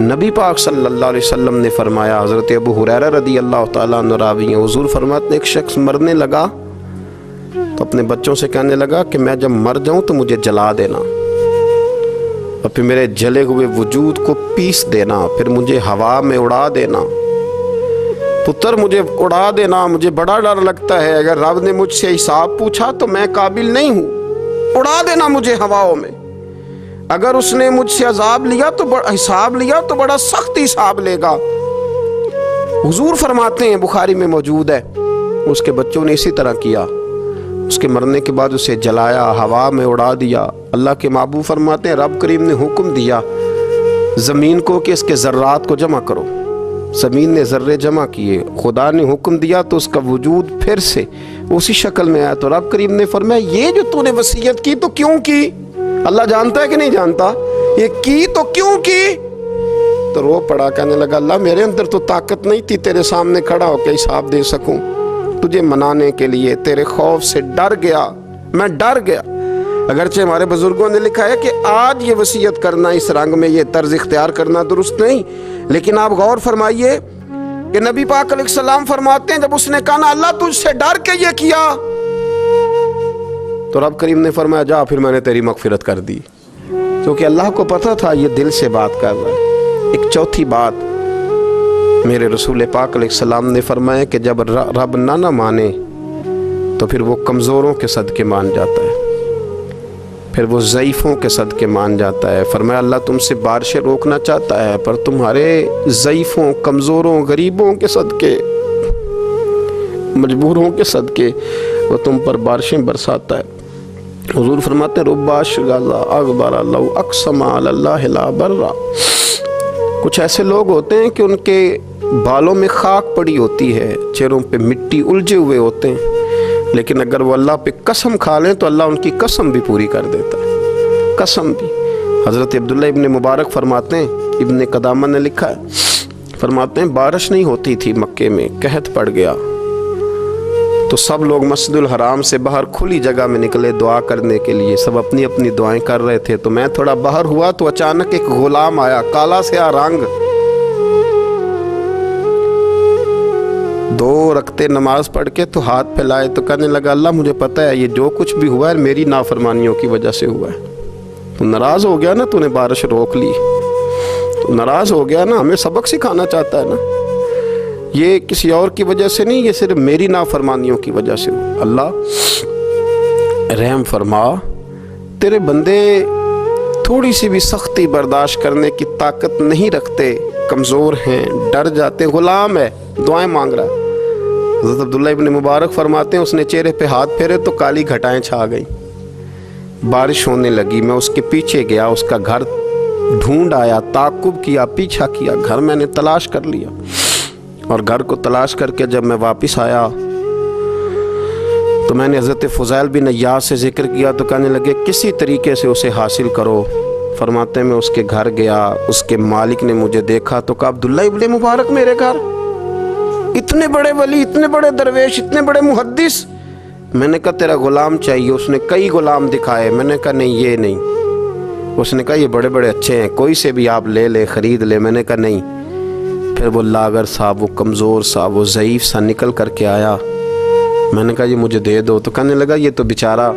نبی پاک صلی اللہ علیہ وسلم نے فرمایا، حضرت ابو ہریرہ رضی اللہ تعالیٰ عنہ راوی ہیں، حضور فرماتے ہیں ایک شخص مرنے لگا تو اپنے بچوں سے کہنے لگا کہ میں جب مر جاؤں تو مجھے جلا دینا، اور پھر میرے جلے ہوئے وجود کو پیس دینا، پھر مجھے ہوا میں اڑا دینا، پتر مجھے اڑا دینا، مجھے بڑا ڈر لگتا ہے، اگر رب نے مجھ سے حساب پوچھا تو میں قابل نہیں ہوں، اڑا دینا مجھے ہواؤں میں، اگر اس نے مجھ سے عذاب لیا تو حساب لیا تو بڑا سخت حساب لے گا۔ حضور فرماتے ہیں، بخاری میں موجود ہے، اس کے بچوں نے اسی طرح کیا، اس کے مرنے کے بعد اسے جلایا، ہوا میں اڑا دیا۔ اللہ کے محبوب فرماتے ہیں رب کریم نے حکم دیا زمین کو کہ اس کے ذرات کو جمع کرو، زمین نے ذرے جمع کیے، خدا نے حکم دیا تو اس کا وجود پھر سے اسی شکل میں آیا، تو رب کریم نے فرمایا یہ جو تو نے وصیت کی تو کیوں کی؟ اللہ جانتا ہے کہ نہیں جانتا؟ یہ کی تو کیوں کی؟ تو رو پڑا، کہنے لگا اللہ میرے اندر تو طاقت نہیں تھی تیرے سامنے کھڑا ہو کے حساب دے سکوں، تجھے منانے کے لیے تیرے خوف سے ڈر گیا، میں ڈر گیا۔ اگرچہ ہمارے بزرگوں نے لکھا ہے کہ آج یہ وصیت کرنا، اس رنگ میں یہ طرز اختیار کرنا درست نہیں، لیکن آپ غور فرمائیے کہ نبی پاک علیہ السلام فرماتے ہیں جب اس نے کہا نا اللہ تجھ سے ڈر کے یہ کیا، تو رب کریم نے فرمایا جا پھر میں نے تیری مغفرت کر دی، کیونکہ اللہ کو پتہ تھا یہ دل سے بات کر رہا ہے۔ ایک چوتھی بات میرے رسول پاک علیہ السلام نے فرمایا کہ جب رب نہ مانے تو پھر وہ کمزوروں کے صدقے مان جاتا ہے، پھر وہ ضعیفوں کے صدقے مان جاتا ہے۔ فرمایا اللہ تم سے بارشیں روکنا چاہتا ہے پر تمہارے ضعیفوں، کمزوروں، غریبوں کے صدقے، مجبوروں کے صدقے وہ تم پر بارشیں برساتا ہے۔ حضور فرماتے ہیں رب اشغال اغبر لو اقسم علی اللہ لا برا، کچھ ایسے لوگ ہوتے ہیں کہ ان کے بالوں میں خاک پڑی ہوتی ہے، چہروں پہ مٹی الجھے ہوئے ہوتے ہیں، لیکن اگر وہ اللہ پہ قسم کھا لیں تو اللہ ان کی قسم بھی پوری کر دیتا ہے، قسم بھی۔ حضرت عبداللہ ابن مبارک فرماتے ہیں، ابن قدامہ نے لکھا ہے، فرماتے ہیں بارش نہیں ہوتی تھی مکے میں، قحط پڑ گیا تو سب لوگ مسجد الحرام سے باہر کھلی جگہ میں نکلے دعا کرنے کے لیے، سب اپنی اپنی دعائیں کر رہے تھے، تو میں تھوڑا باہر ہوا تو اچانک ایک غلام آیا، کالا سیاہ رنگ، 2 رکعتیں نماز پڑھ کے تو ہاتھ پھیلائے تو کہنے لگا اللہ مجھے پتہ ہے یہ جو کچھ بھی ہوا ہے میری نافرمانیوں کی وجہ سے ہوا ہے، تو ناراض ہو گیا نا، تو نے بارش روک لی، تو ناراض ہو گیا نا، ہمیں سبق سکھانا چاہتا ہے نا، یہ کسی اور کی وجہ سے نہیں، یہ صرف میری نافرمانیوں کی وجہ سے ہوا۔ اللہ رحم فرما، تیرے بندے تھوڑی سی بھی سختی برداشت کرنے کی طاقت نہیں رکھتے، کمزور ہیں، ڈر جاتے، غلام ہے، دعائیں مانگ رہا ہے۔ حضرت عبداللہ ابن مبارک فرماتے ہیں اس نے چہرے پہ ہاتھ پھیرے تو کالی گھٹائیں چھا گئیں، بارش ہونے لگی، میں اس کے پیچھے گیا، اس کا گھر ڈھونڈ آیا، تعقب کیا، پیچھا کیا، گھر میں نے تلاش کر لیا، اور گھر کو تلاش کر کے جب میں واپس آیا تو میں نے حضرت فضیل بن عیاض سے ذکر کیا تو کہنے لگے کسی طریقے سے اسے حاصل کرو۔ فرماتے ہیں میں اس کے گھر گیا، اس کے مالک نے مجھے دیکھا تو کہا عبداللہ ابن مبارک میرے گھر، اتنے بڑے ولی، اتنے بڑے درویش، اتنے بڑے محدث۔ میں نے کہا تیرا غلام چاہیے، اس نے کئی غلام دکھائے، میں نے کہا نہیں یہ نہیں، اس نے کہا یہ بڑے بڑے اچھے ہیں، کوئی سے بھی آپ لے لے، خرید لے، میں نے کہا نہیں۔ پھر وہ لاغر سا، وہ کمزور سا، وہ ضعیف سا نکل کر کے آیا، میں نے کہا یہ مجھے دے دو، تو کہنے لگا یہ تو بیچارہ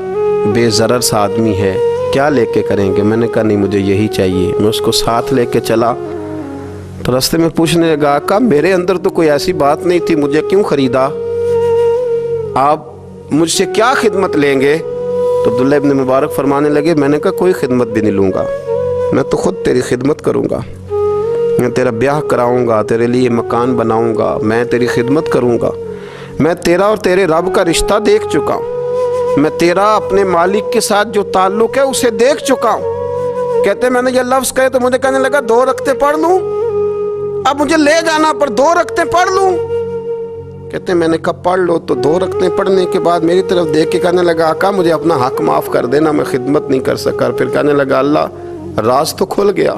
بے ضرر سا آدمی ہے، کیا لے کے کریں گے؟ میں نے کہا نہیں مجھے یہی چاہیے۔ میں اس کو ساتھ لے کے چلا تو راستے میں پوچھنے لگا آقا میرے اندر تو کوئی ایسی بات نہیں تھی، مجھے کیوں خریدا؟ آپ مجھ سے کیا خدمت لیں گے؟ تو عبداللہ ابن مبارک فرمانے لگے میں نے کہا کوئی خدمت بھی نہیں لوں گا، میں تو خود تیری خدمت کروں گا، میں تیرا بیاہ کراؤں گا، تیرے لیے مکان بناؤں گا، میں تیری خدمت کروں گا، میں تیرا اور تیرے رب کا رشتہ دیکھ چکا ہوں، میں تیرا اپنے مالک کے ساتھ جو تعلق ہے اسے دیکھ چکا ہوں۔ کہتے میں نے یہ لفظ کہے تو مجھے کہنے لگا 2 رکعتیں پڑھ لوں، اب مجھے لے جانا پر 2 رکعتیں پڑھ لوں؟ کہتے میں نے کہا پڑھ لو، تو 2 رکعتیں پڑھنے کے بعد میری طرف دیکھ کے کہنے لگا آقا مجھے اپنا حق معاف کر دینا، میں خدمت نہیں کر سکا۔ پھر کہنے لگا اللہ راز تو کھل گیا،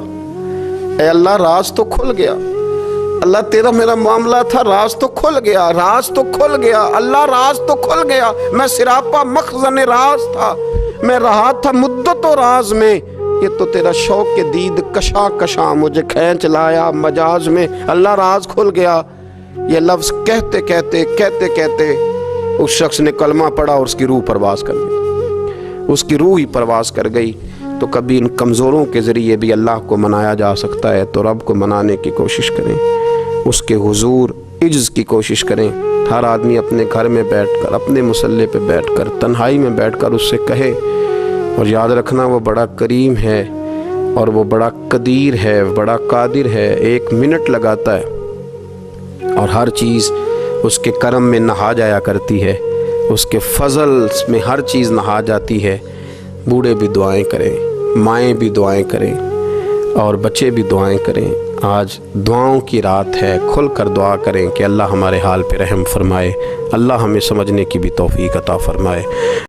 اے اللہ راز تو کھل گیا، اللہ تیرا میرا معاملہ تھا، راز تو کھل گیا، راز تو کھل گیا، اللہ راز تو کھل گیا، میں سراپا مخزن راز تھا، میں رہا تھا مدت و راز میں، کہ تو تیرا شوق کے دید کشا کشا مجھے کھینچ لایا مجاز میں، اللہ راز کھل گیا۔ یہ لفظ کہتے کہتے اس شخص نے کلمہ پڑھا اور اس کی روح پرواز کر گئی، اس کی روح ہی پرواز کر گئی۔ تو کبھی ان کمزوروں کے ذریعے بھی اللہ کو منایا جا سکتا ہے، تو رب کو منانے کی کوشش کریں، اس کے حضور عجز کی کوشش کریں۔ ہر آدمی اپنے گھر میں بیٹھ کر، اپنے مصلے پہ بیٹھ کر، تنہائی میں بیٹھ کر اس سے کہے، اور یاد رکھنا وہ بڑا کریم ہے اور وہ بڑا قدیر ہے، بڑا قادر ہے، 1 منٹ لگاتا ہے اور ہر چیز اس کے کرم میں نہا جایا کرتی ہے، اس کے فضل میں ہر چیز نہا جاتی ہے۔ بوڑھے بھی دعائیں کریں، مائیں بھی دعائیں کریں اور بچے بھی دعائیں کریں۔ آج دعاؤں کی رات ہے، کھل کر دعا کریں کہ اللہ ہمارے حال پہ رحم فرمائے، اللہ ہمیں سمجھنے کی بھی توفیق عطا فرمائے۔